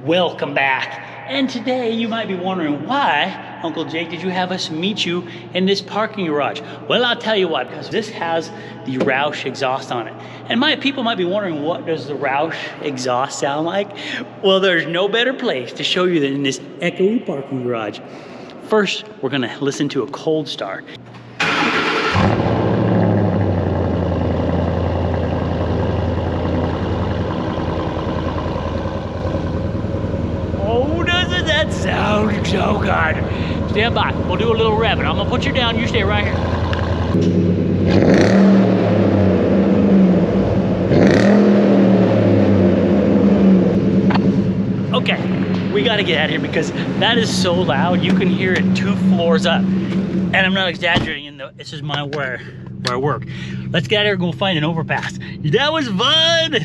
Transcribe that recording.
Welcome back. And today you might be wondering why, Uncle Jake, did you have us meet you in this parking garage? Well, I'll tell you why, because this has the Roush exhaust on it. And people might be wondering, what does the Roush exhaust sound like? Well, there's no better place to show you than in this echoey parking garage. First, we're gonna listen to a cold start. Oh, doesn't that sound so good? Stand by, we'll do a little rev, and I'm gonna put you down, you stay right here. Okay, we gotta get out of here because that is so loud, you can hear it 2 floors up. And I'm not exaggerating, this is where I work. Let's get out of here and go find an overpass. That was fun!